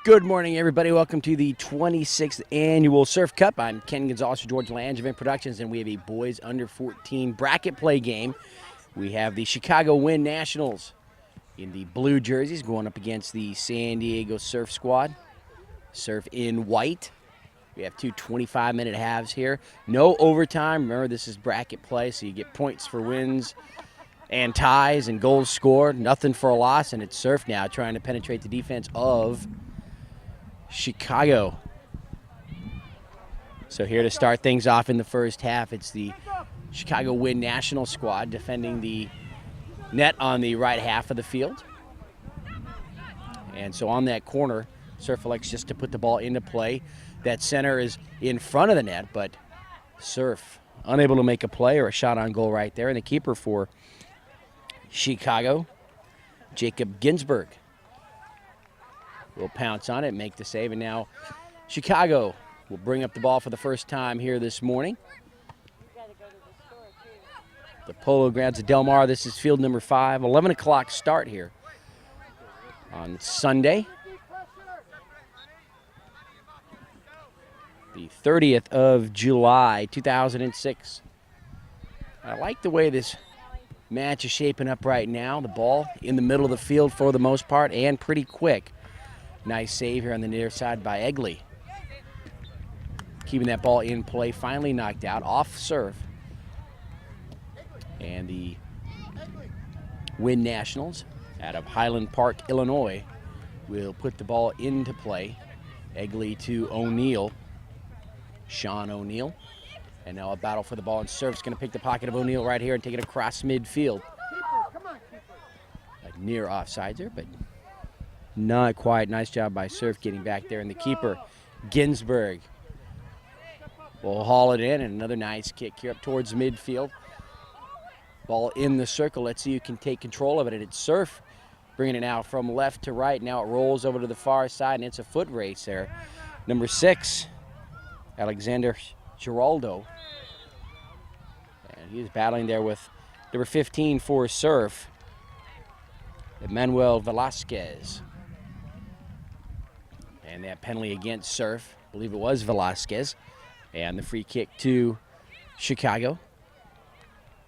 Good morning, everybody. Welcome to the 26th Annual Surf Cup. I'm Ken Gonzalez for George Langevin Productions, and we have a boys under 14 bracket play game. We have the Chicago Wind Nationals in the blue jerseys going up against the San Diego Surf Squad. Surf in white. We have two 25-minute halves here. No overtime. Remember, this is bracket play, so you get points for wins and ties and goals scored. Nothing for a loss, and it's Surf now trying to penetrate the defense of Chicago. So here to start things off in the first half, it's the Chicago Wind National squad defending the net on the right half of the field. And so on that corner, Surf elects just to put the ball into play. That center is in front of the net, but Surf unable to make a play or a shot on goal right there. And the keeper for Chicago, Jacob Ginsberg, will pounce on it, make the save, and now Chicago will bring up the ball for the first time here this morning. The Polo Grounds of Del Mar. This is field number 5. 11 o'clock start here on Sunday, the 30th of July, 2006. I like the way this match is shaping up right now. The ball in the middle of the field for the most part and pretty quick. Nice save here on the near side by Egley. Keeping that ball in play, finally knocked out off serve. And the Wind Nationals out of Highland Park, Illinois, will put the ball into play. Egley to O'Neill, Sean O'Neill. And now a battle for the ball, and Surf's going to pick the pocket of O'Neill right here and take it across midfield. Near offsides, but not quite. Nice job by Surf getting back there, and the keeper, Ginsberg, will haul it in, and another nice kick here up towards midfield. Ball in the circle. Let's see who can take control of it, and it's Surf bringing it now from left to right. Now it rolls over to the far side, and it's a foot race there. Number 6, Alexander Giraldo, and he's battling there with number 15 for Surf, Emmanuel Velasquez. And that penalty against Surf, I believe it was Velasquez. And the free kick to Chicago.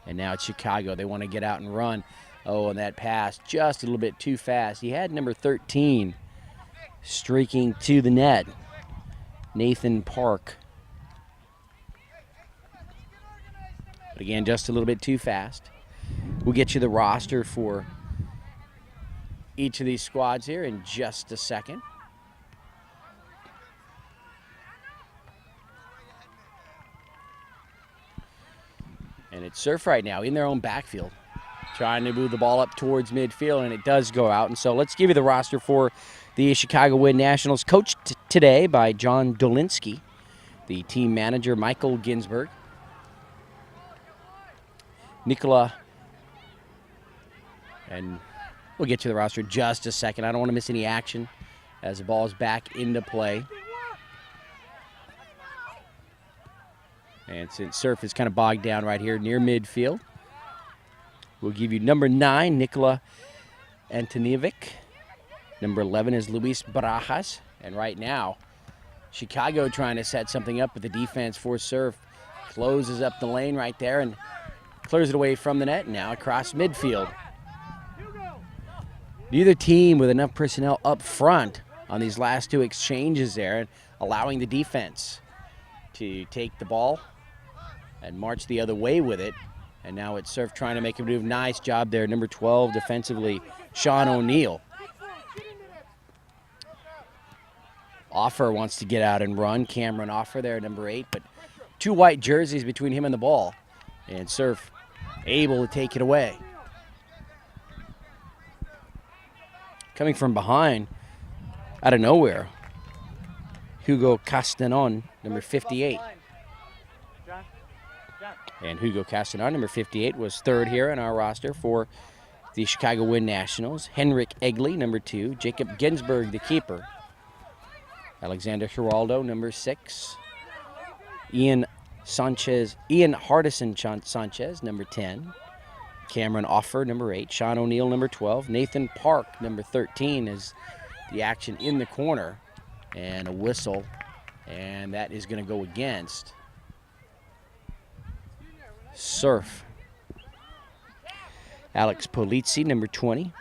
And now it's Chicago. They want to get out and run. Oh, and that pass just a little bit too fast. He had number 13 streaking to the net, Nathan Park. But again, just a little bit too fast. We'll get you the roster for each of these squads here in just a second. And it's Surf right now in their own backfield, trying to move the ball up towards midfield, and it does go out. And so let's give you the roster for the Chicago Wind Nationals, coached today by John Dolinsky, the team manager, Michael Ginsberg, Nicola, and we'll get to the roster in just a second. I don't want to miss any action as the ball is back into play. And since Surf is kind of bogged down right here near midfield, we'll give you number 9, Nikola Antonievic. Number 11 is Luis Barajas. And right now, Chicago trying to set something up, but the defense for Surf closes up the lane right there and clears it away from the net. Now across midfield. Neither team with enough personnel up front on these last two exchanges there, and allowing the defense to take the ball and march the other way with it. And now it's Surf trying to make a move. Nice job there, number 12 defensively, Sean O'Neill. Offer wants to get out and run. Cameron Offer there, number 8, but two white jerseys between him and the ball. And Surf able to take it away. Coming from behind, out of nowhere, Hugo Castanon, number 58. And Hugo Castanon, number 58, was third here in our roster for the Chicago Wind Nationals. Henrik Egley, number 2. Jacob Ginsberg, the keeper. Alexander Giraldo, number 6. Ian Hardison Sanchez, number 10. Cameron Offer, number 8. Sean O'Neill, number 12. Nathan Park, number 13, is the action in the corner. And a whistle, and that is going to go against Surf. Alex Polizzi, number 20.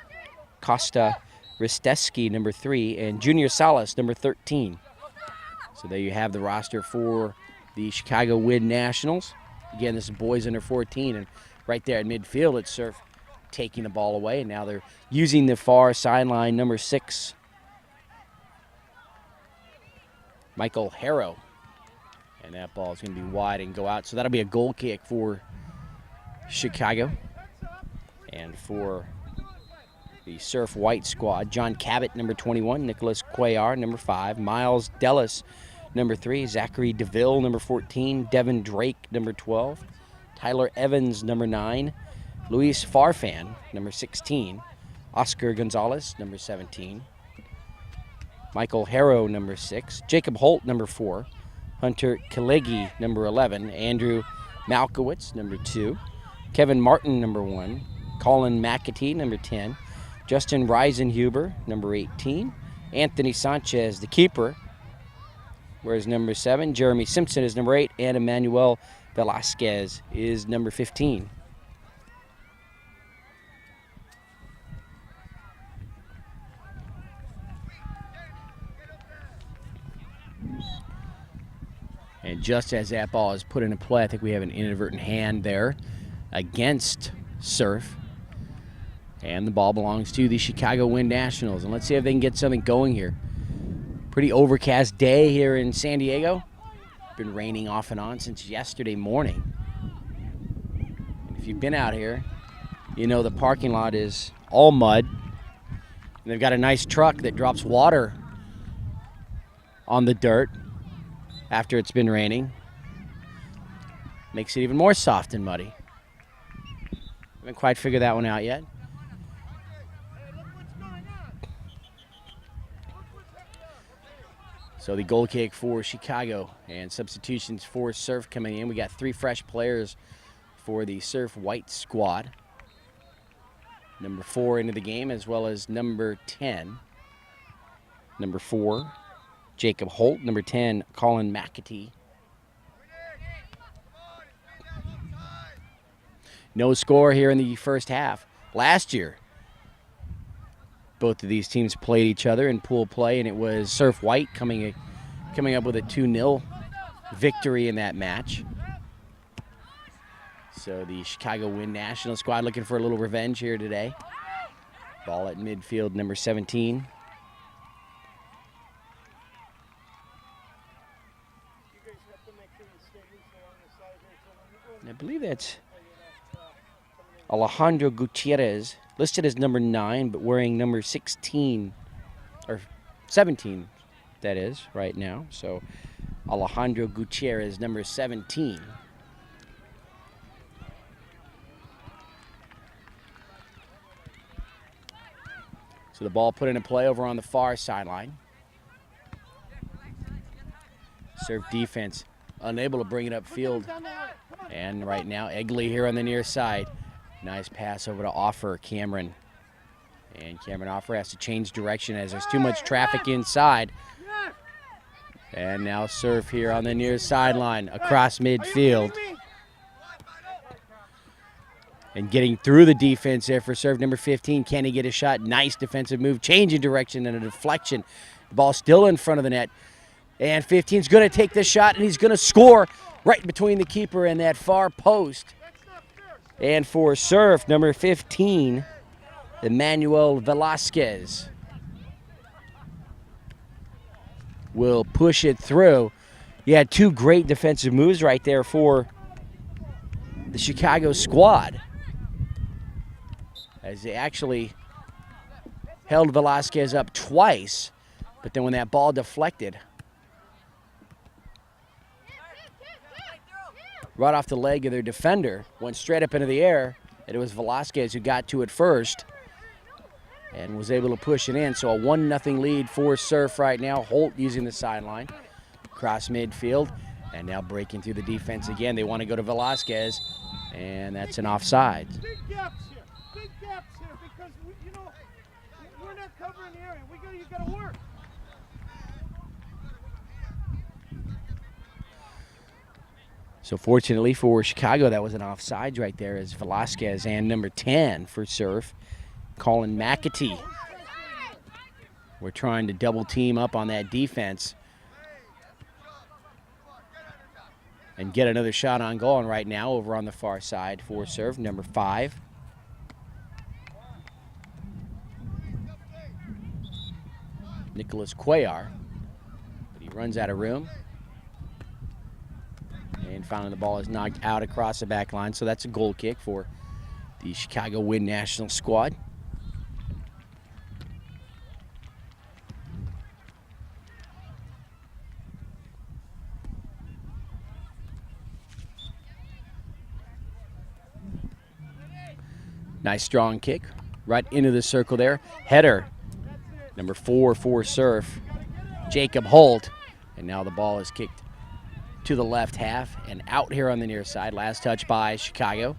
Costa Risteski, number 3. And Junior Salas, number 13. So there you have the roster for the Chicago Wind Nationals. Again, this is boys under 14, and right there at midfield, it's Surf taking the ball away, and now they're using the far sideline, number 6. Michael Harrow. And that ball is going to be wide and go out. So that'll be a goal kick for Chicago. And for the Surf White squad, John Cabot, number 21. Nicholas Cuellar, number 5. Miles Dellis, number 3. Zachary DeVille, number 14. Devin Drake, number 12. Tyler Evans, number 9. Luis Farfan, number 16. Oscar Gonzalez, number 17. Michael Harrow, number 6. Jacob Holt, number 4. Hunter Kalegi, number 11. Andrew Malkowitz, number 2. Kevin Martin, number 1. Colin McAtee, number 10. Justin Reisenhuber, number 18. Anthony Sanchez, the keeper, whereas number 7. Jeremy Simpson is number 8. And Emmanuel Velasquez is number 15. And just as that ball is put into play, I think we have an inadvertent hand there against Surf. And the ball belongs to the Chicago Wind Nationals. And let's see if they can get something going here. Pretty overcast day here in San Diego. Been raining off and on since yesterday morning. And if you've been out here, you know the parking lot is all mud. And they've got a nice truck that drops water on the dirt after it's been raining. Makes it even more soft and muddy. Haven't quite figured that one out yet. So the goal kick for Chicago and substitutions for Surf coming in. We got 3 fresh players for the Surf White squad. Number 4 into the game, as well as number 10. Number 4, Jacob Holt. Number 10, Colin McAtee. No score here in the first half. Last year, both of these teams played each other in pool play, and it was Surf White coming up with a 2-0 victory in that match. So the Chicago Wind National squad looking for a little revenge here today. Ball at midfield, number 17. I believe that's Alejandro Gutierrez, listed as number 9, but wearing number 16, or 17, that is, right now. So Alejandro Gutierrez, number 17. So the ball put into play over on the far sideline. Serve defense unable to bring it upfield. And right now, Egley here on the near side. Nice pass over to Offer Cameron. And Cameron Offer has to change direction as there's too much traffic inside. And now Surf here on the near sideline across midfield. And getting through the defense there for Surf, number 15. Can he get a shot? Nice defensive move. Changing direction and a deflection. The ball still in front of the net. And 15's going to take this shot, and he's going to score right between the keeper and that far post. And for Surf, number 15, Emmanuel Velasquez will push it through. You had 2 great defensive moves right there for the Chicago squad, as they actually held Velasquez up twice, but then when that ball deflected right off the leg of their defender, went straight up into the air, and it was Velasquez who got to it first and was able to push it in. So a 1-0 lead for Surf right now. Holt using the sideline, across midfield, and now breaking through the defense again. They want to go to Velasquez, and that's an offside. Big gaps here because we're not covering the area. You got to work. So fortunately for Chicago, that was an offsides right there as Velasquez and number 10 for serve, Colin McAtee. We're trying to double team up on that defense and get another shot on goal. And right now over on the far side for serve, number 5. Nicholas Cuellar, but he runs out of room. And finally the ball is knocked out across the back line, so that's a goal kick for the Chicago Wind National squad. Nice strong kick right into the circle there. Header, number 4 for Surf, Jacob Holt. And now the ball is kicked to the left half and out here on the near side. Last touch by Chicago.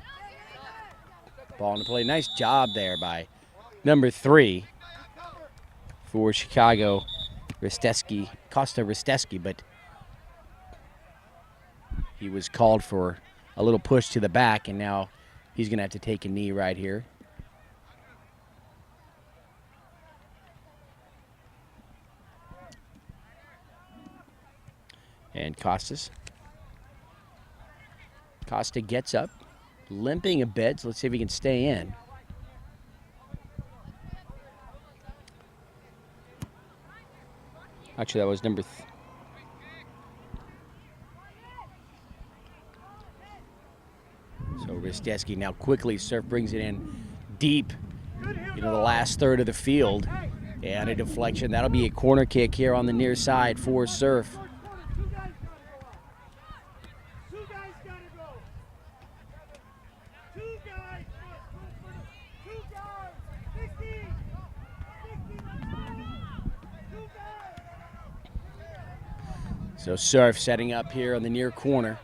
Ball into play. Nice job there by number 3 for Chicago, Costa Risteski, but he was called for a little push to the back, and now he's going to have to take a knee right here. And Costa gets up, limping a bit, so let's see if he can stay in. Actually, that was number So Risteski now quickly, Surf brings it in deep, the last third of the field. And a deflection. That'll be a corner kick here on the near side for Surf. So Surf setting up here on the near corner.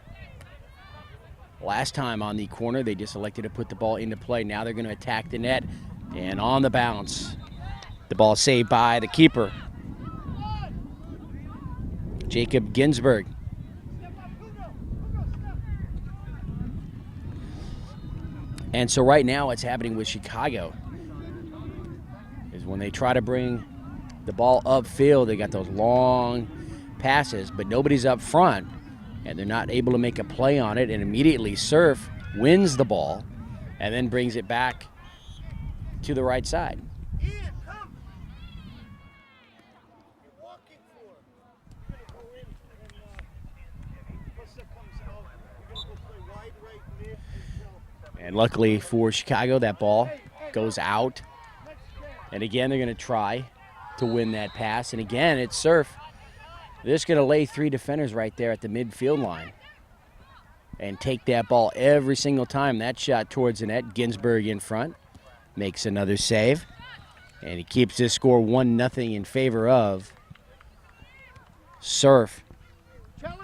Last time on the corner, they just elected to put the ball into play. Now they're going to attack the net. And on the bounce, the ball saved by the keeper, Jacob Ginsberg. And so right now what's happening with Chicago is when they try to bring the ball upfield, they got those long passes, but nobody's up front, and they're not able to make a play on it, and immediately Surf wins the ball and then brings it back to the right side. And luckily for Chicago, that ball goes out. And again, they're going to try to win that pass. And again, it's Surf. They're just going to lay 3 defenders right there at the midfield line and take that ball every single time. That shot towards the net. Ginsberg in front makes another save. And he keeps this score 1-0 in favor of Surf.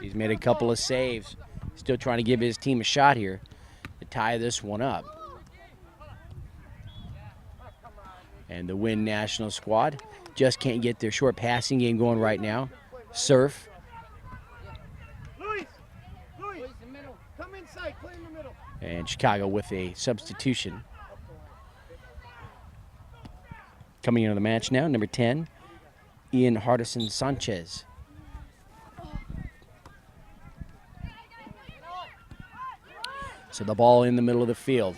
He's made a couple of saves. Still trying to give his team a shot here to tie this one up. And the Wind National squad just can't get their short passing game going right now. Surf. Come inside, play in the middle. And Chicago with a substitution. Coming into the match now, number 10, Ian Hardison Sanchez. So the ball in the middle of the field.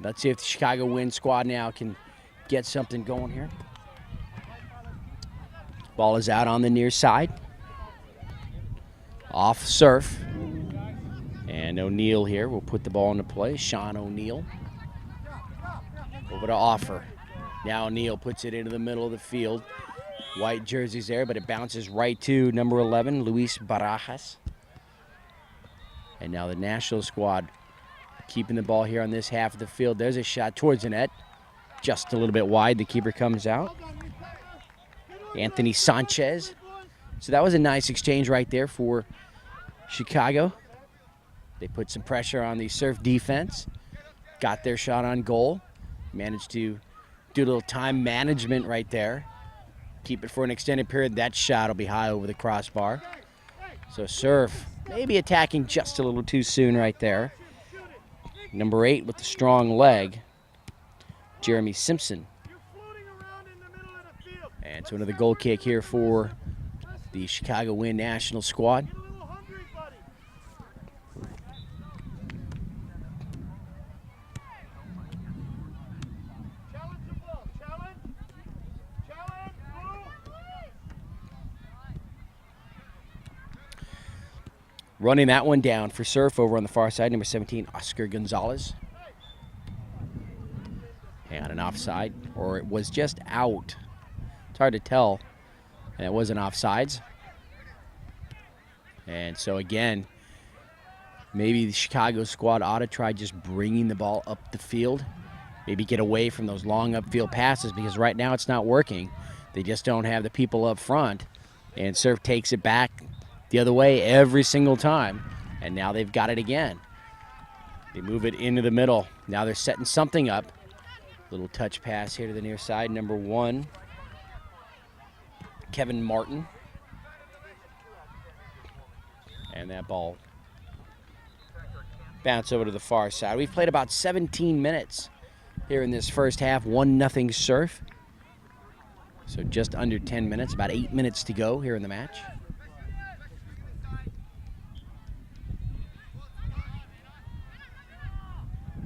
Let's see if the Chicago Wind squad now can get something going here. Ball is out on the near side. Off Surf. And O'Neal here will put the ball into play. Sean O'Neal. Over to Offer. Now O'Neal puts it into the middle of the field. White jerseys there, but it bounces right to number 11, Luis Barajas. And now the national squad keeping the ball here on this half of the field. There's a shot towards the net. Just a little bit wide. The keeper comes out. Anthony Sanchez. So that was a nice exchange right there for Chicago. They put some pressure on the Surf defense. Got their shot on goal. Managed to do a little time management right there. Keep it for an extended period. That shot will be high over the crossbar. So Surf maybe attacking just a little too soon right there. Number 8 with the strong leg, Jeremy Simpson. And so another goal kick here for the Chicago Wind National squad. Running that one down for Surf over on the far side, number 17, Oscar Gonzalez. And an offside, or it was just out. It's hard to tell, and it wasn't offsides. And so again, maybe the Chicago squad ought to try just bringing the ball up the field. Maybe get away from those long upfield passes, because right now it's not working. They just don't have the people up front. And Surf takes it back the other way every single time, and now they've got it again. They move it into the middle. Now they're setting something up. Little touch pass here to the near side. Number 1, Kevin Martin. And that ball bounce over to the far side. We've played about 17 minutes here in this first half. 1-0 Surf. So just under 10 minutes, about 8 minutes to go here in the match.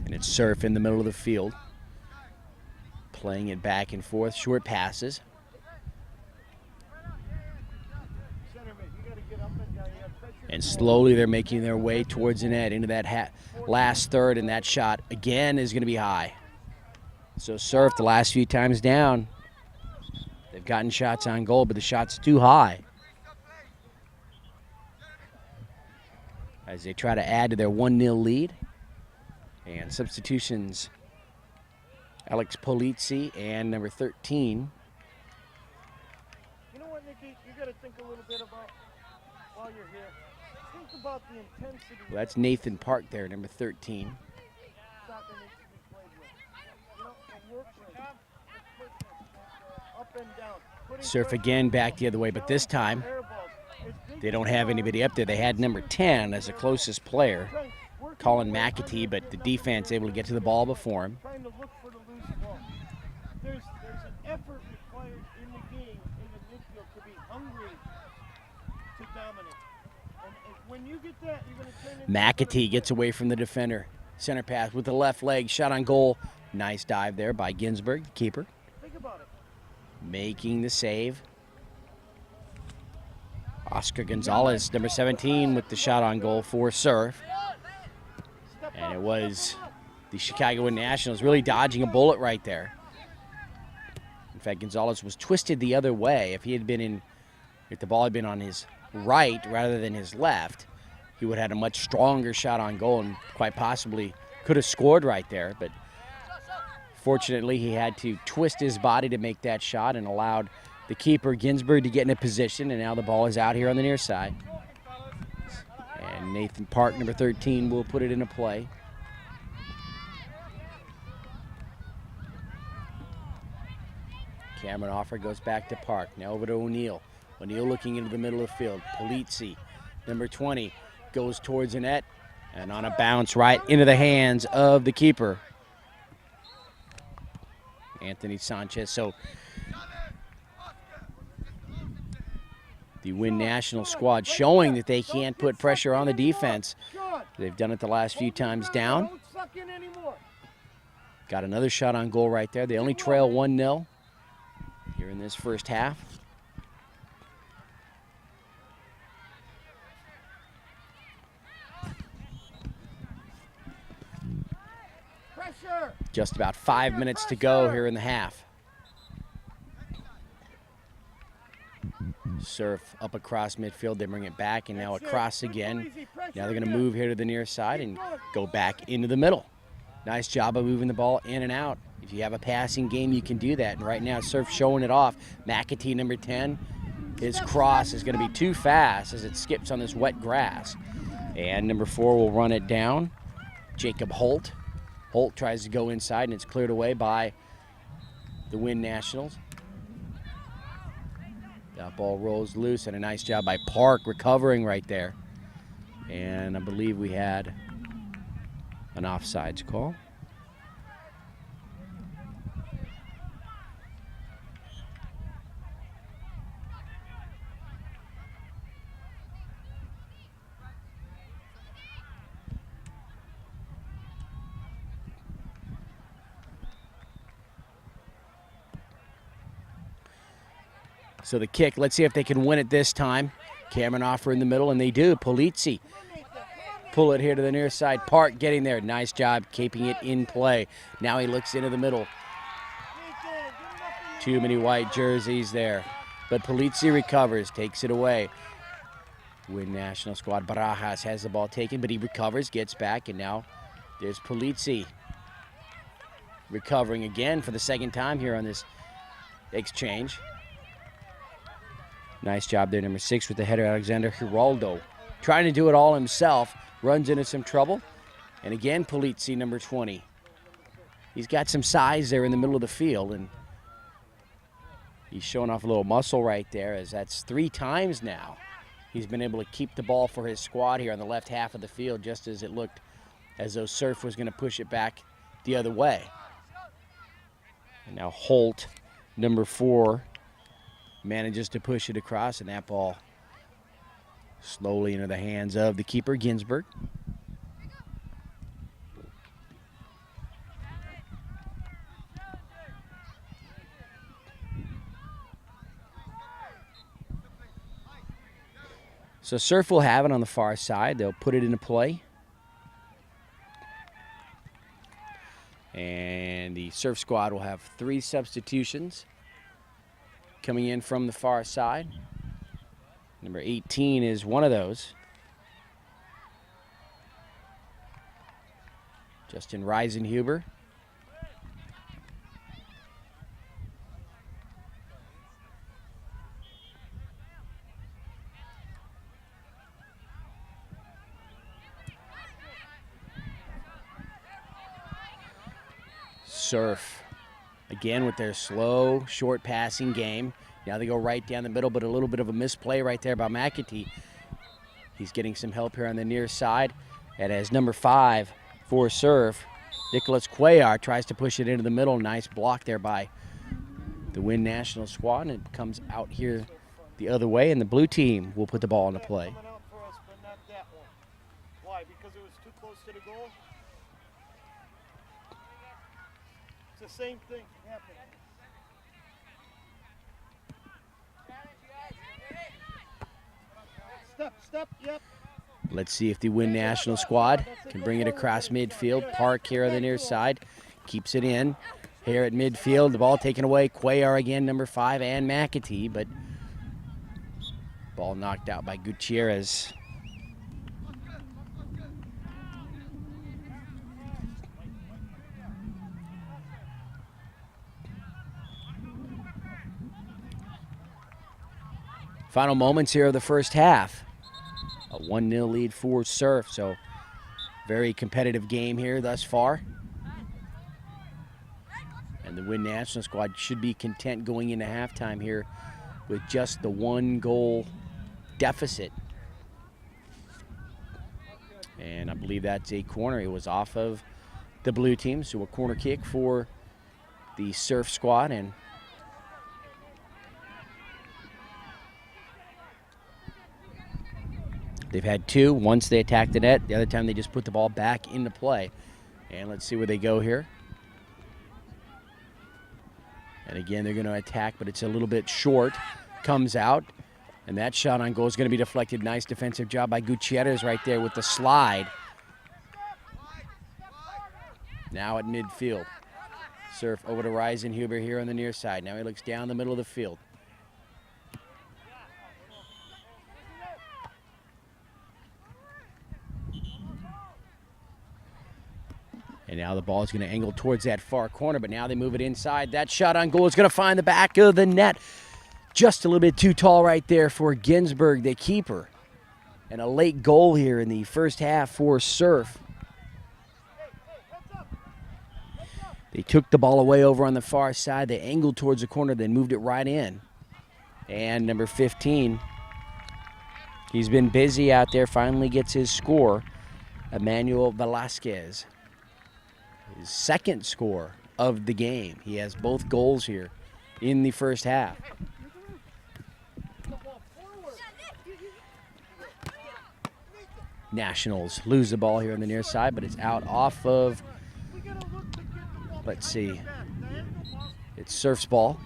And it's Surf in the middle of the field, playing it back and forth, short passes. And slowly they're making their way towards the net into that last third, and that shot again is going to be high. So Surf, the last few times down, they've gotten shots on goal, but the shot's too high. As they try to add to their 1-0 lead. And substitutions, Alex Polizzi and number 13. You know what, Nikki? You got to think a little bit about while you're here. Think about the intensity. Well, that's Nathan Park there, number 13. Soccer needs to be played with. You know, a work rate, up and down. Surf again back the other way, but this time they don't have anybody up there. They had number 10 as the closest player, Colin McAtee, but the defense able to get to the ball before him. Trying to look for the loose ball. There's an effort required in the game in the midfield to be hungry to dominate. And when you get that, you're going to turn into McAtee gets away from the defender. Center pass with the left leg, shot on goal. Nice dive there by Ginsburg, the keeper. Think about it. Making the save. Oscar Gonzalez, number 17, with the shot on goal for Surf. And it was the Chicago Wind Nationals really dodging a bullet right there. In fact, Gonzalez was twisted the other way. If the ball had been on his right rather than his left, he would have had a much stronger shot on goal and quite possibly could have scored right there. But fortunately, he had to twist his body to make that shot and allowed the keeper, Ginsburg, to get in a position, and now the ball is out here on the near side. And Nathan Park, number 13, will put it into play. Cameron Offer goes back to Park. Now over to O'Neill. O'Neill looking into the middle of the field. Polizzi, number 20, goes towards the net. And on a bounce right into the hands of the keeper, Anthony Sanchez. So the Wind National squad showing that they can't put pressure on the defense. They've done it the last few times down. Got another shot on goal right there. They only trail 1-0 here in this first half. Just about 5 minutes to go here in the half. Surf up across midfield. They bring it back, and now across again. Now they're going to move here to the near side and go back into the middle. Nice job of moving the ball in and out. If you have a passing game, you can do that. And right now, Surf showing it off. McAtee, number 10, his cross is going to be too fast as it skips on this wet grass. And number 4 will run it down. Jacob Holt. Holt tries to go inside, and it's cleared away by the Wind Nationals. That ball rolls loose, and a nice job by Park recovering right there. And I believe we had an offsides call. So the kick, let's see if they can win it this time. Cameron Offer in the middle, and they do. Polizzi pull it here to the near side. Park getting there. Nice job keeping it in play. Now he looks into the middle. Too many white jerseys there. But Polizzi recovers, takes it away. Win national squad. Barajas has the ball taken, but he recovers, gets back, and now there's Polizzi. Recovering again for the second time here on this exchange. Nice job there, number 6 with the header, Alexander Giraldo. Trying to do it all himself, runs into some trouble. And again, Polizzi, number 20. He's got some size there in the middle of the field, and he's showing off a little muscle right there, as that's 3 times now he's been able to keep the ball for his squad here on the left half of the field, just as it looked as though Surf was going to push it back the other way. And now Holt, number 4, manages to push it across, and that ball slowly into the hands of the keeper, Ginsburg. So Surf will have it on the far side. They'll put it into play. And the Surf squad will have 3 substitutions coming in from the far side. Number 18 is one of those. Justin Reisenhuber. Surf, again with their slow, short passing game. Now they go right down the middle, but a little bit of a misplay right there by McAtee. He's getting some help here on the near side. And as number 5 for Surf, Nicholas Cuellar tries to push it into the middle. Nice block there by the Win National squad, and it comes out here the other way, and the blue team will put the ball into play. Coming out for us, but not that one. Why? Because it was too close to the goal? It's the same thing happening. Step, yep. Let's see if the Win National squad can bring it across midfield. Park here on the near side, keeps it in. Here at midfield, the ball taken away. Cuellar again, number 5, and McAtee, but ball knocked out by Gutierrez. Final moments here of the first half. A 1-0 lead for Surf, so very competitive game here thus far. And the Win National squad should be content going into halftime here with just the 1-goal deficit. And I believe that's a corner. It was off of the blue team, so a corner kick for the Surf squad. And they've had 2. Once they attacked the net, the other time they just put the ball back into play. And let's see where they go here. And again, they're going to attack, but it's a little bit short. Comes out, and that shot on goal is going to be deflected. Nice defensive job by Gutierrez right there with the slide. Now at midfield. Surf over to Reisenhuber here on the near side. Now he looks down the middle of the field. And now the ball is going to angle towards that far corner, but now they move it inside. That shot on goal is going to find the back of the net. Just a little bit too tall right there for Ginsburg, the keeper. And a late goal here in the first half for Surf. They took the ball away over on the far side. They angled towards the corner, then moved it right in. And number 15 He's been busy out there, finally gets his score. Emmanuel Velasquez, his second score of the game. He has both goals here in the first half. Nationals lose the ball here on the near side, but it's out off of, let's see, it's Surf's ball.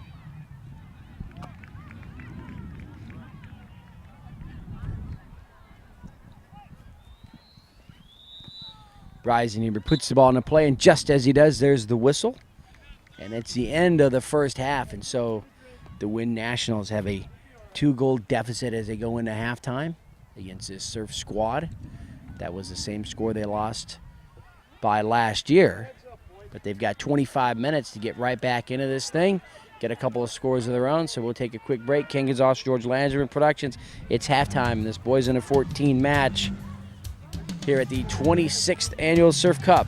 Reisenhuber puts the ball into play, and just as he does, there's the whistle. And it's the end of the first half, and so the Wynn Nationals have a 2-goal deficit as they go into halftime against this Surf squad. That was the same score they lost by last year. But they've got 25 minutes to get right back into this thing, get a couple of scores of their own. So we'll take a quick break. Ken Gonzalez, George Langerman Productions. It's halftime in this boys under 14 match here at the 26th Annual Surf Cup.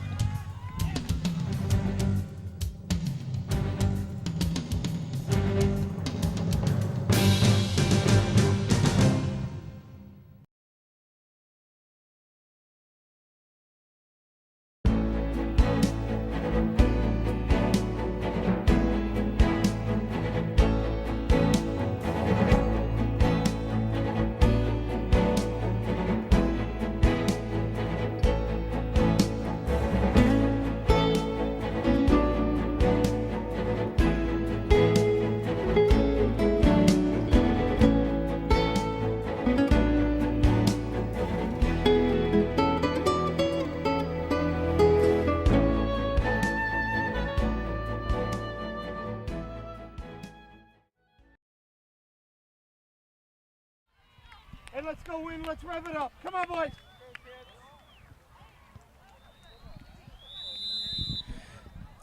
Hey, let's go Win. Let's rev it up. Come on, boys.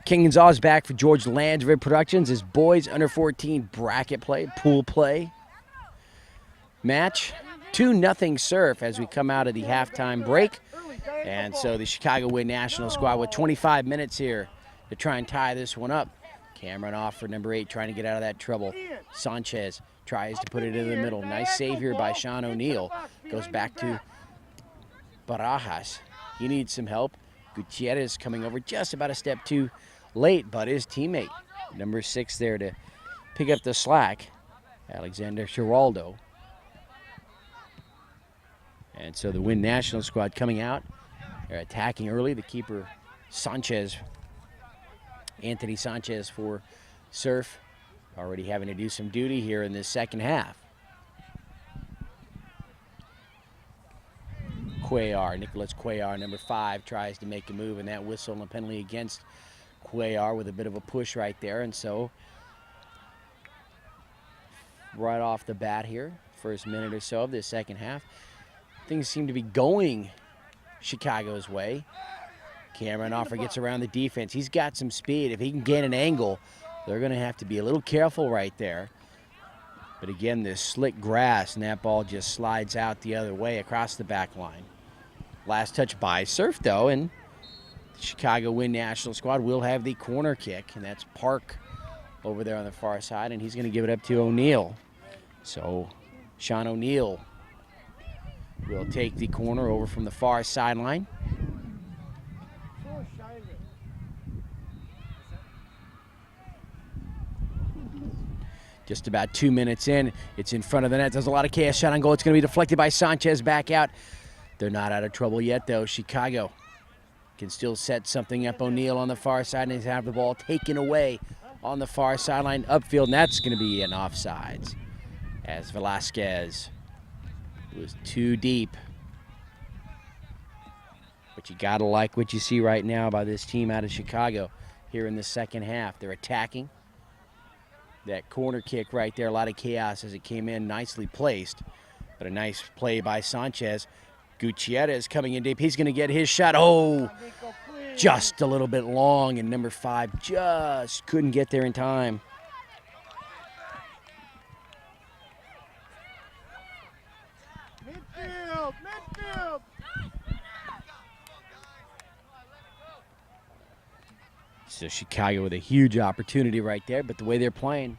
Ken Gonzalez back for George Landry Productions. His boys under 14 bracket play, pool play match. 2-0 Surf as we come out of the halftime break. And so the Chicago Wynn National squad with 25 minutes here to try and tie this one up. Cameron off for number 8, trying to get out of that trouble. Sanchez tries to put it in the middle. Nice save here by Sean O'Neill. Goes back to Barajas. He needs some help. Gutierrez coming over just about a step too late, but his teammate, number 6 there to pick up the slack, Alexander Giraldo. And so the Wynn National squad coming out. They're attacking early. The keeper, Sanchez, Anthony Sanchez for Surf, already having to do some duty here in this second half. Cuellar, Nicholas Cuellar, number 5, tries to make a move, and that whistle and a penalty against Cuellar with a bit of a push right there. And so right off the bat here, first minute or so of this second half, things seem to be going Chicago's way. Cameron Offer gets around the defense. He's got some speed. If he can gain an angle, they're going to have to be a little careful right there. But again, this slick grass, and that ball just slides out the other way across the back line. Last touch by Surf, though, and the Chicago Wynn National squad will have the corner kick, and that's Park over there on the far side, and he's going to give it up to O'Neill. So Sean O'Neill will take the corner over from the far sideline. Just about 2 minutes in, it's in front of the net. There's a lot of chaos. Shot on goal. It's going to be deflected by Sanchez back out. They're not out of trouble yet, though. Chicago can still set something up. O'Neill on the far side, and have the ball taken away on the far sideline upfield, and that's going to be an offsides as Velasquez was too deep. But you got to like what you see right now by this team out of Chicago here in the second half. They're attacking. That corner kick right there, a lot of chaos as it came in, nicely placed. But a nice play by Sanchez. Gutierrez coming in deep. He's going to get his shot. Oh, just a little bit long, and number 5 just couldn't get there in time. Midfield, midfield. So Chicago with a huge opportunity right there, but the way they're playing,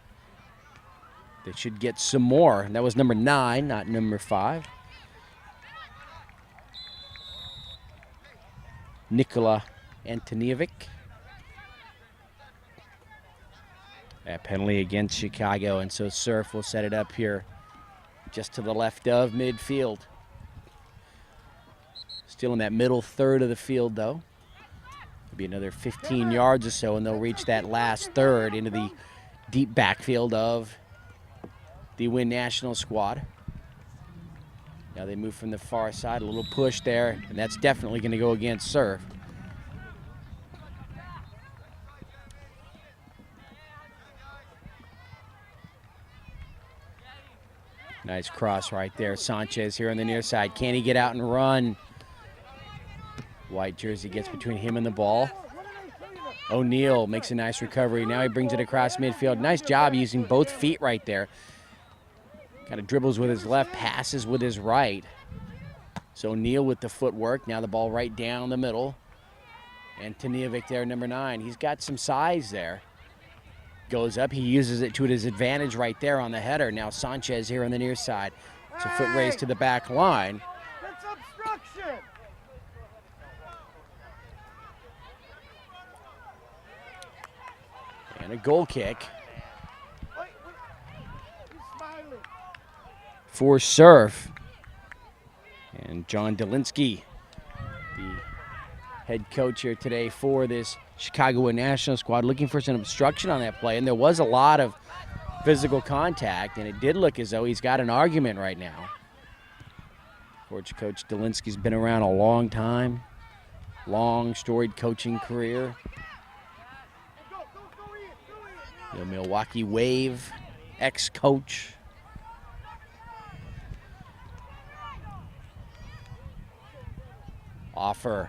they should get some more. And that was number 9, not number 5. Nikola Antonievic. That penalty against Chicago, and so Surf will set it up here just to the left of midfield. Still in that middle third of the field, though. Maybe another 15 yards or so, and they'll reach that last third into the deep backfield of the Win National squad. Now they move from the far side, a little push there, and that's definitely going to go against Surf. Nice cross right there. Sanchez here on the near side. Can he get out and run? White jersey gets between him and the ball. O'Neal makes a nice recovery. Now he brings it across midfield. Nice job using both feet right there. Kind of dribbles with his left, passes with his right. So O'Neal with the footwork. Now the ball right down the middle. And Taniovic there, number 9. He's got some size there. Goes up, he uses it to his advantage right there on the header. Now Sanchez here on the near side. It's a foot race to the back line. That's obstruction. And a goal kick for Surf. And John Delinsky, the head coach here today for this Chicago Win National squad, looking for some obstruction on that play. And there was a lot of physical contact, and it did look as though he's got an argument right now. Coach Delinsky's been around a long time, long storied coaching career. The Milwaukee Wave ex-coach. Offer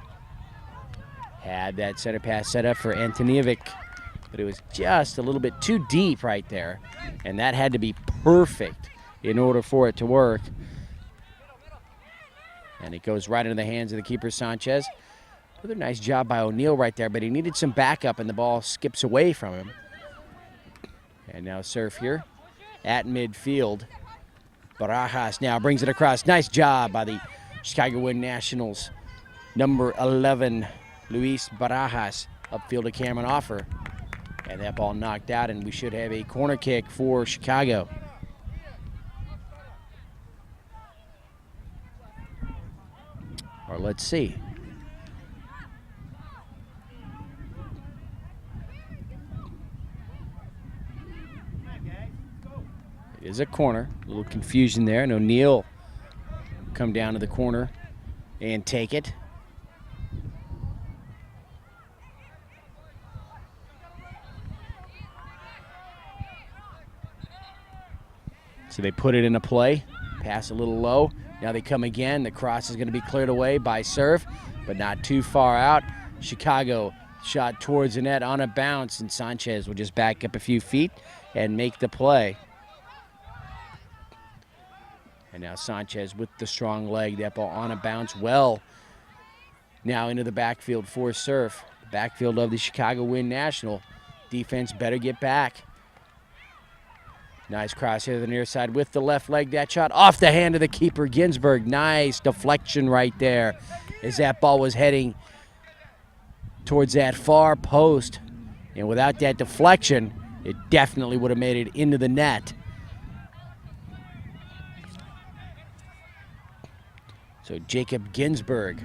had that center pass set up for Antonievic, but it was just a little bit too deep right there, and that had to be perfect in order for it to work. And it goes right into the hands of the keeper, Sanchez. Another nice job by O'Neal right there, but he needed some backup, and the ball skips away from him. And now Surf here at midfield. Barajas now brings it across. Nice job by the Chicago Win Nationals. Number 11, Luis Barajas, upfield to Cameron Offer. And that ball knocked out, and we should have a corner kick for Chicago. Or let's see. It is a corner. A little confusion there, and O'Neal come down to the corner and take it. So they put it into play, pass a little low. Now they come again. The cross is going to be cleared away by Surf, but not too far out. Chicago shot towards the net on a bounce, and Sanchez will just back up a few feet and make the play. And now Sanchez with the strong leg. That ball on a bounce well. Now into the backfield for Surf. The backfield of the Chicago Win National. Defense better get back. Nice cross here to the near side with the left leg. That shot off the hand of the keeper, Ginsburg. Nice deflection right there as that ball was heading towards that far post. And without that deflection, it definitely would have made it into the net. So Jacob Ginsburg,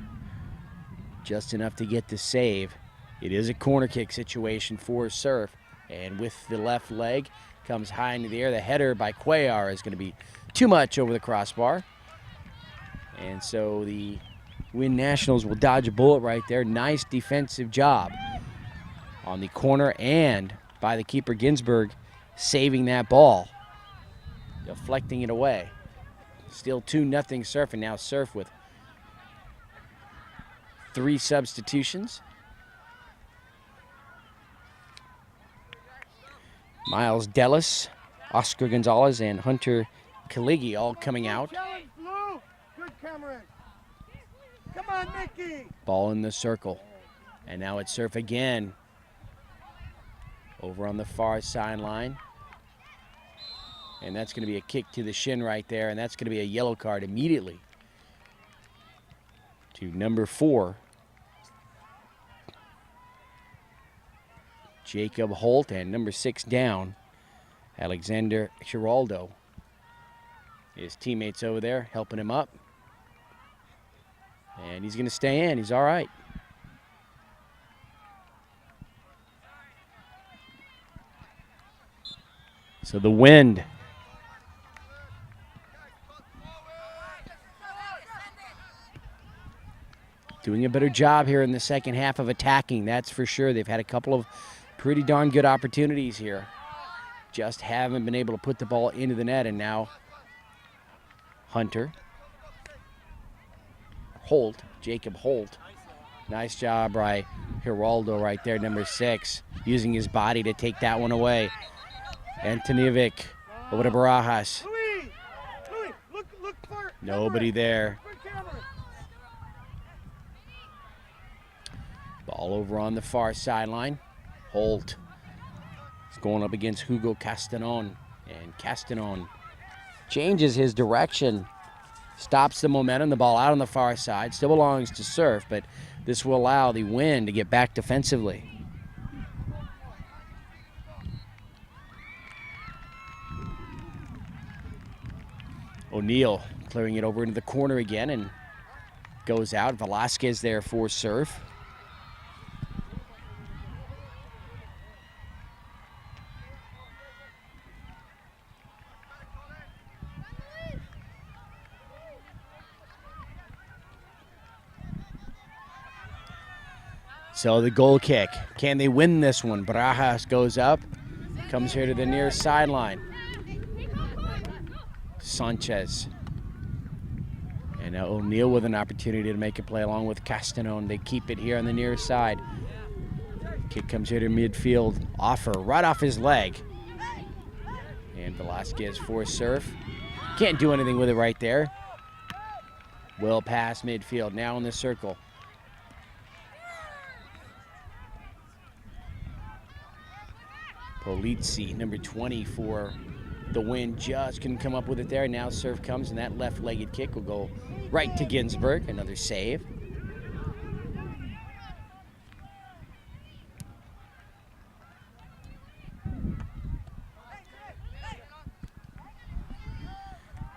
just enough to get the save. It is a corner kick situation for Surf. And with the left leg, comes high into the air. The header by Cuellar is going to be too much over the crossbar. And so the Win Nationals will dodge a bullet right there. Nice defensive job on the corner and by the keeper Ginsburg saving that ball, deflecting it away. Still 2-0 Surf, and now Surf with 3 substitutions. Miles Dellis, Oscar Gonzalez, and Hunter Kaligi all coming out. Good, Cameron. Come on, Mickey. Ball in the circle. And now it's Surf again. Over on the far sideline. And that's going to be a kick to the shin right there, and that's going to be a yellow card immediately to number 4, Jacob Holt and number 6 down, Alexander Giraldo. His teammates over there helping him up. And he's going to stay in. He's all right. So the Wind doing a better job here in the second half of attacking, that's for sure. They've had a couple of pretty darn good opportunities here. Just haven't been able to put the ball into the net, and now Hunter. Holt, Jacob Holt. Nice job by Giraldo right there, number 6, using his body to take that one away. Antonijevic over to Barajas. Nobody there. Ball over on the far sideline. Holt is going up against Hugo Castanon. And Castanon changes his direction. Stops the momentum. The ball out on the far side. Still belongs to Surf, but this will allow the Wind to get back defensively. O'Neal clearing it over into the corner again and goes out. Velasquez there for Surf. So the goal kick. Can they win this one? Barajas goes up, comes here to the near sideline. Sanchez. And now O'Neal with an opportunity to make a play along with Castanon. They keep it here on the near side. Kick comes here to midfield. Offer right off his leg. And Velasquez for Surf. Can't do anything with it right there. Well past midfield. Now in the circle. Polizzi, number 20 for the Wind, just couldn't come up with it there. Now Surf comes, and that left-legged kick will go right to Ginsburg. Another save.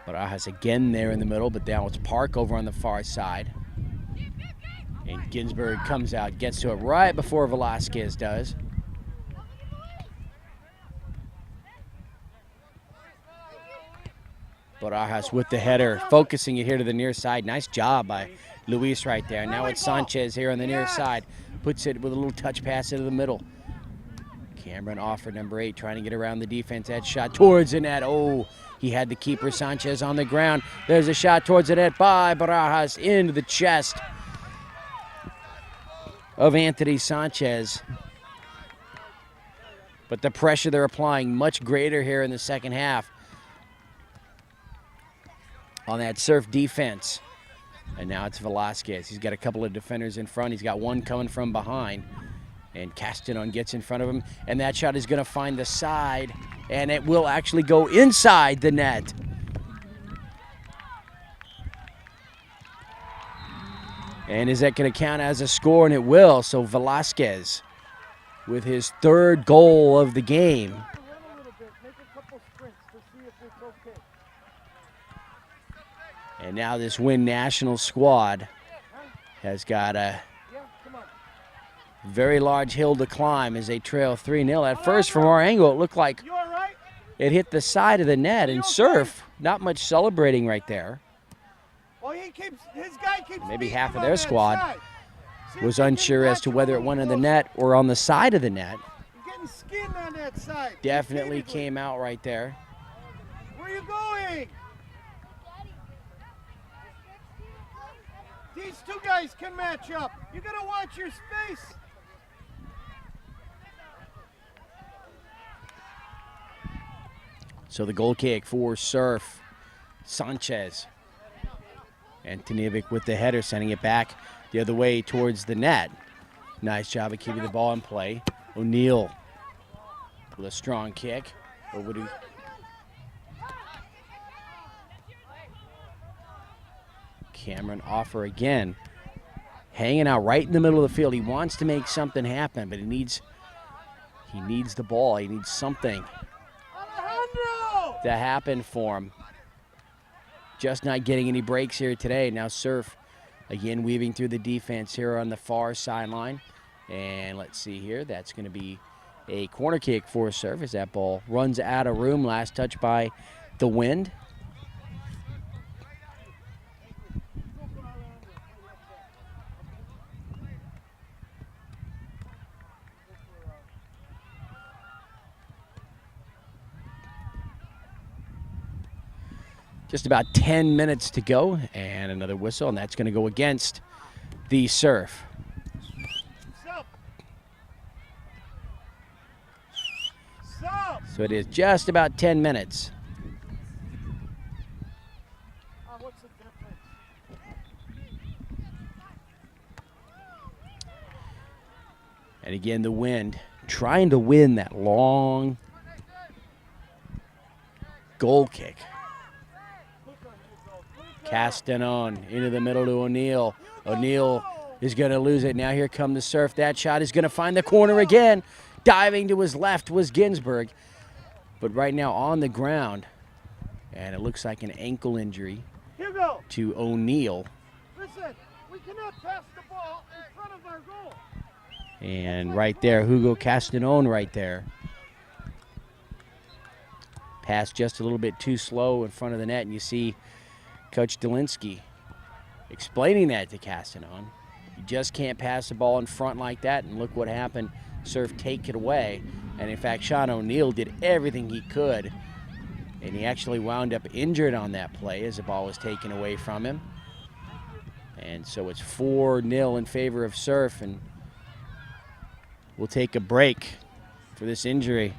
Barajas again there in the middle, but now it's Park over on the far side. And Ginsburg comes out, gets to it right before Velasquez does. Barajas with the header, focusing it here to the near side. Nice job by Luis right there. Now it's Sanchez here on the near side. Puts it with a little touch pass into the middle. Cameron Offer, number 8, trying to get around the defense. That shot towards the net. Oh, he had the keeper Sanchez on the ground. There's a shot towards the net by Barajas into the chest of Anthony Sanchez. But the pressure they're applying much greater here in the second half on that Surf defense. And now it's Velasquez. He's got a couple of defenders in front. He's got one coming from behind. And Castanon gets in front of him. And that shot is going to find the side. And it will actually go inside the net. And is that going to count as a score? And it will. So Velasquez with his 3rd goal of the game. And now this Wind National squad has got a very large hill to climb as they trail 3-0. At first, from our angle, it looked like it hit the side of the net, and Surf, not much celebrating right there. Maybe half of their squad was unsure as to whether it went in the net or on the side of the net. Definitely came out right there. Where are you going? These two guys can match up. You gotta watch your space. So the goal kick for Surf. Sanchez. Antonijevic with the header, sending it back the other way towards the net. Nice job of keeping the ball in play. O'Neal with a strong kick. Over to Cameron Offer again. Hanging out right in the middle of the field. He wants to make something happen, but he needs He needs the ball. He needs something to happen for him. Just not getting any breaks here today. Now Surf again weaving through the defense here on the far sideline. And let's see here. That's going to be a corner kick for Surf as that ball runs out of room. Last touch by the Wind. Just about 10 minutes to go, and another whistle, and that's going to go against the Surf. So it is just about 10 minutes. What's the difference? And again, the Wind trying to win that long goal kick. Castanon into the middle to O'Neill. O'Neill is going to lose it. Now here come the Surf. That shot is going to find the corner again. Diving to his left was Ginsburg. But right now on the ground, and it looks like an ankle injury to O'Neill. Listen, we cannot pass the ball in front of our goal. And right there, Hugo Castanon right there. Pass just a little bit too slow in front of the net, and you see Coach Delinsky explaining that to Castanon. You just can't pass the ball in front like that, and look what happened. Surf take it away, and in fact, Sean O'Neill did everything he could, and he actually wound up injured on that play as the ball was taken away from him. And so it's 4-0 in favor of Surf, and we'll take a break for this injury.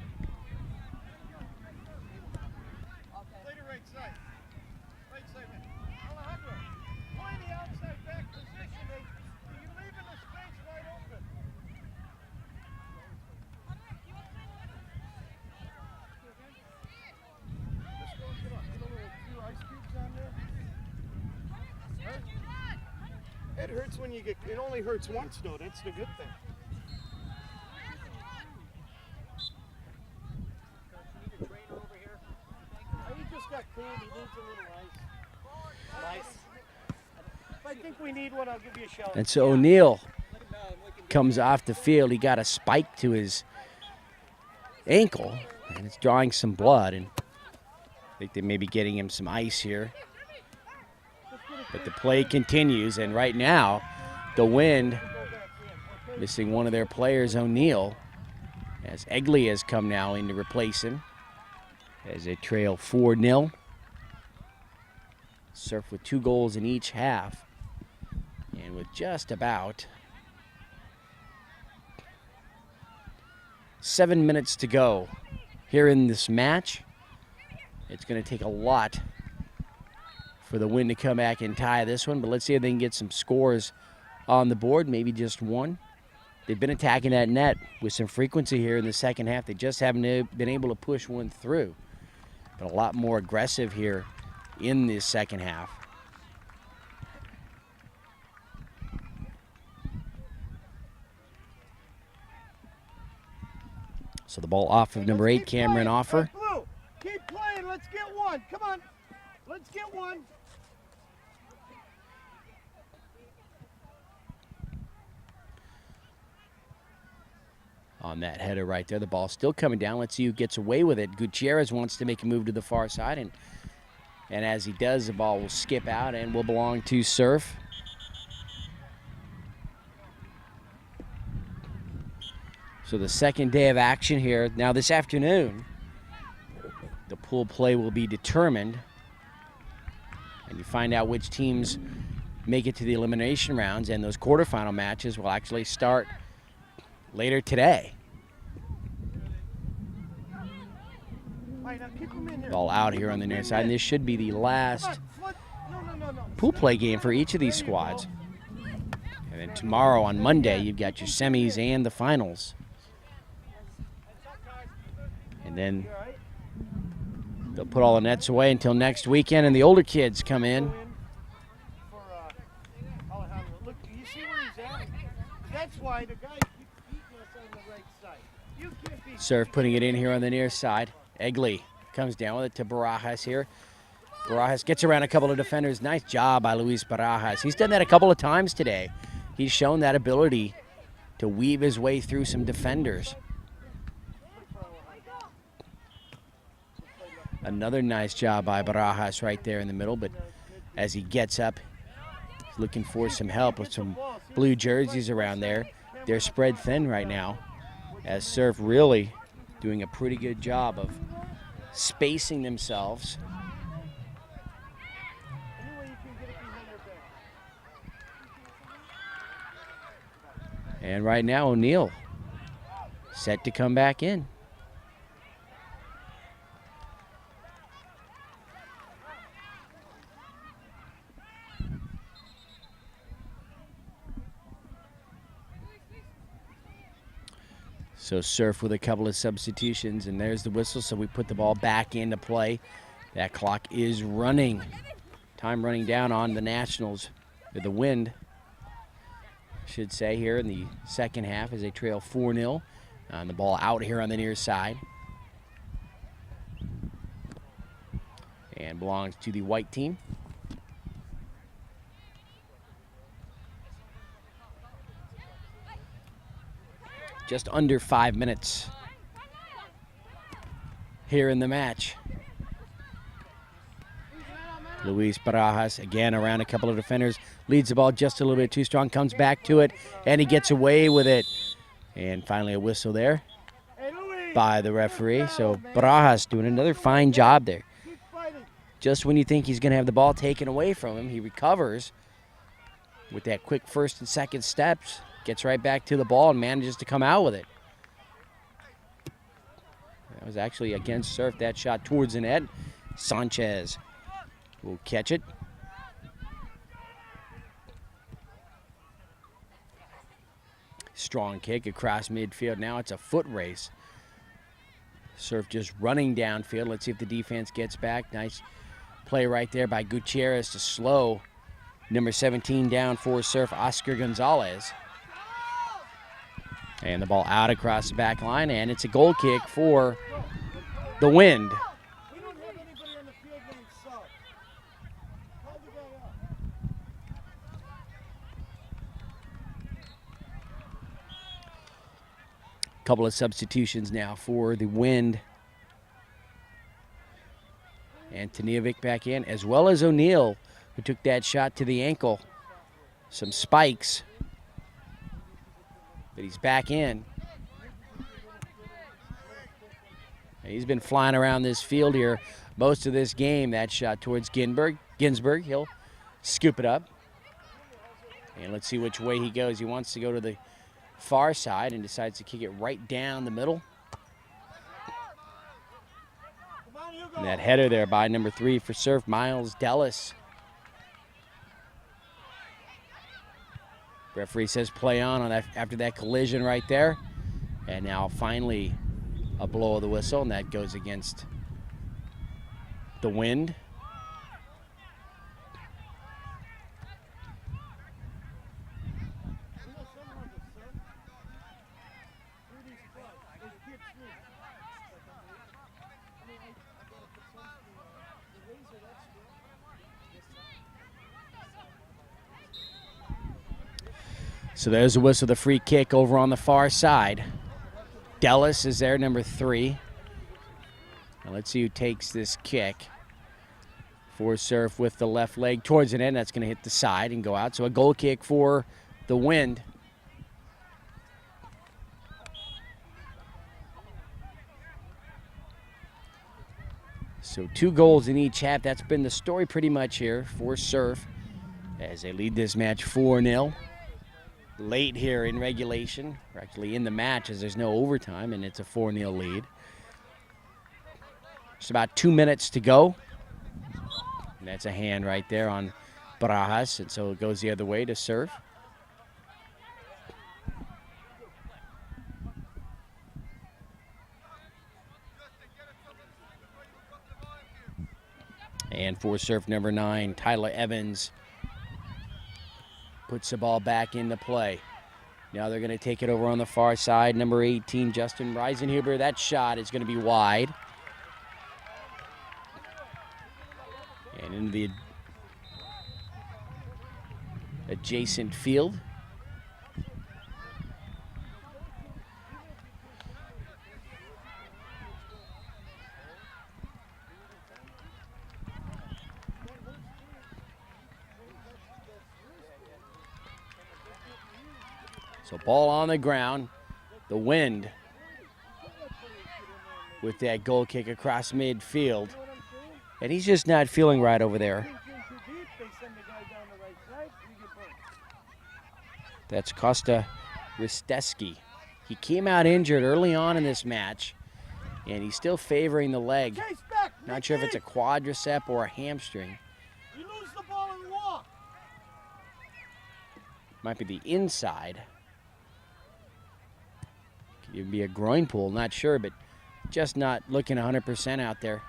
It hurts when you get, it only hurts once though, that's the good thing. He just got clean, he needs a little ice. If I think we need one, I'll give you a shout. And so O'Neill comes off the field. He got a spike to his ankle, and it's drawing some blood, and I think they may be getting him some ice here. But the play continues, and right now, the Wind missing one of their players, O'Neill, as Egley has come now in to replace him as they trail 4-0. Surf with 2 goals in each half, and with just about 7 minutes to go here in this match. It's going to take a lot for the Wind to come back and tie this one, but let's see if they can get some scores on the board, maybe just one. They've been attacking that net with some frequency here in the second half. They just haven't been able to push one through, but a lot more aggressive here in this second half. So the ball off of number 8, Cameron Offer. Blue, keep playing, let's get one, come on, let's get one. On that header right there, the ball still coming down. Let's see who gets away with it. Gutierrez wants to make a move to the far side, and as he does, the ball will skip out and will belong to Surf. So the second day of action here. Now this afternoon, the pool play will be determined, and you find out which teams make it to the elimination rounds, and those quarterfinal matches will actually start later today. All out here on the near side, and this should be the last pool play game for each of these squads. And then tomorrow on Monday, you've got your semis and the finals. And then they'll put all the nets away until next weekend, and the older kids come in. Look, you see where he's at? That's why the guy keeps beating us on the right side. Serve putting it in here on the near side. Egley comes down with it to Barajas here. Barajas gets around a couple of defenders. Nice job by Luis Barajas. He's done that a couple of times today. He's shown that ability to weave his way through some defenders. Another nice job by Barajas right there in the middle, but as he gets up, he's looking for some help with some blue jerseys around there. They're spread thin right now, as Surf really doing a pretty good job of spacing themselves. And right now, O'Neal set to come back in. So Surf with a couple of substitutions, and there's the whistle, so we put the ball back into play. That clock is running. Time running down on the Nationals, or the Wind, I should say, here in the second half as they trail 4-0. The ball out here on the near side. And belongs to the white team. Just under 5 minutes here in the match. Luis Barajas again around a couple of defenders, leads the ball just a little bit too strong, comes back to it, and he gets away with it. And finally a whistle there by the referee. So Barajas doing another fine job there. Just when you think he's going to have the ball taken away from him, he recovers with that quick first and second steps, gets right back to the ball and manages to come out with it. That was actually against Surf, that shot towards the net. Sanchez will catch it. Strong kick across midfield. Now it's a foot race. Surf just running downfield. Let's see if the defense gets back. Nice play right there by Gutierrez to slow number 17 down for Surf, Oscar Gonzalez. And the ball out across the back line, and it's a goal kick for the Wind. Couple of substitutions now for the Wind. And Tanijevic back in, as well as O'Neal, who took that shot to the ankle. Some spikes. But he's back in. And he's been flying around this field here most of this game. That shot towards Ginsberg. He'll scoop it up. And let's see which way he goes. He wants to go to the far side and decides to kick it right down the middle. And that header there by number 3 for Surf, Miles Dellis. Referee says play on that after that collision right there. And now finally a blow of the whistle, and that goes against the Wind. So there's a whistle, the free kick over on the far side. Dellis is there, number 3. Now let's see who takes this kick. For Surf with the left leg towards an end. That's going to hit the side and go out. So a goal kick for the Wind. So 2 goals in each half. That's been the story pretty much here for Surf as they lead this match 4-0. Late here in regulation, or actually in the match, as there's no overtime, and it's a 4-0 lead. Just about 2 minutes to go. And that's a hand right there on Barajas, and so it goes the other way to Surf. And for Surf, number 9, Tyler Evans puts the ball back into play. Now they're going to take it over on the far side. Number 18, Justin Reisenhuber. That shot is going to be wide. And into the adjacent field. So ball on the ground. The Wind with that goal kick across midfield. And he's just not feeling right over there. That's Costa Risteski. He came out injured early on in this match, and he's still favoring the leg. Not sure if it's a quadricep or a hamstring. You lose the ball and walk. Might be the inside. Could even be a groin pull, not sure, but just not looking 100% out there.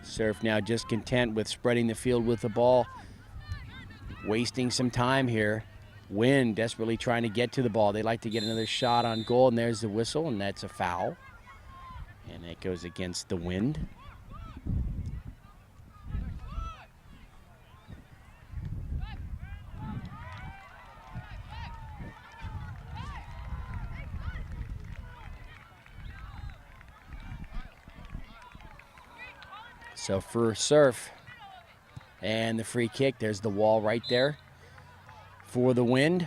Surf now just content with spreading the field with the ball. Wasting some time here. Wind desperately trying to get to the ball. They like to get another shot on goal, and there's the whistle, and that's a foul. And it goes against the Wind. So for Surf and the free kick, there's the wall right there for the Wind.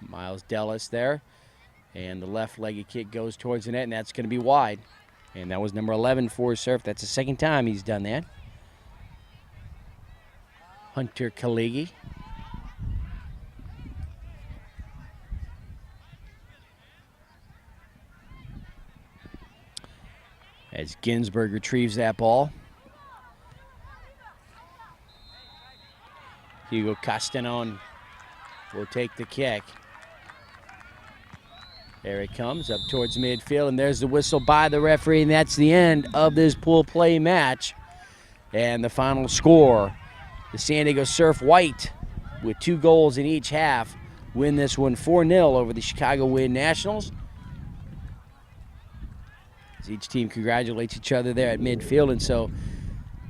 Miles Dellis there, and the left-legged kick goes towards the net, and that's going to be wide. And that was number 11 for Surf. That's the second time he's done that. Hunter Kaligi. As Ginsberg retrieves that ball. Hugo Castanon will take the kick. There it comes up towards midfield, and there's the whistle by the referee, and that's the end of this pool play match. And the final score, the San Diego Surf White, with 2 goals in each half, win this one 4-0 over the Chicago Wind Nationals. As each team congratulates each other there at midfield, and so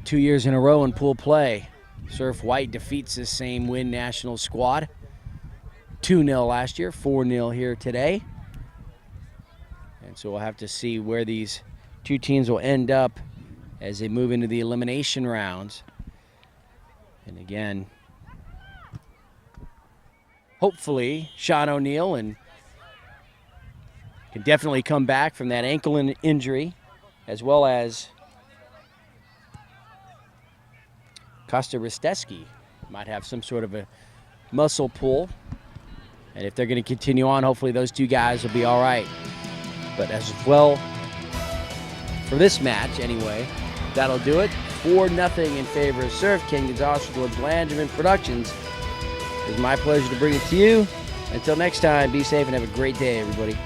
2 years in a row in pool play, Surf White defeats this same Wind Nationals squad. 2-0 last year, 4-0 here today. And so we'll have to see where these two teams will end up as they move into the elimination rounds. And again, hopefully Sean O'Neill and can definitely come back from that ankle injury, as well as Costa Risteski might have some sort of a muscle pull. And if they're going to continue on, hopefully those two guys will be all right. But as well, for this match anyway, that'll do it. 4-0 in favor of Surf. Ken Gonzalez with George Langevin Productions. It was my pleasure to bring it to you. Until next time, be safe and have a great day, everybody.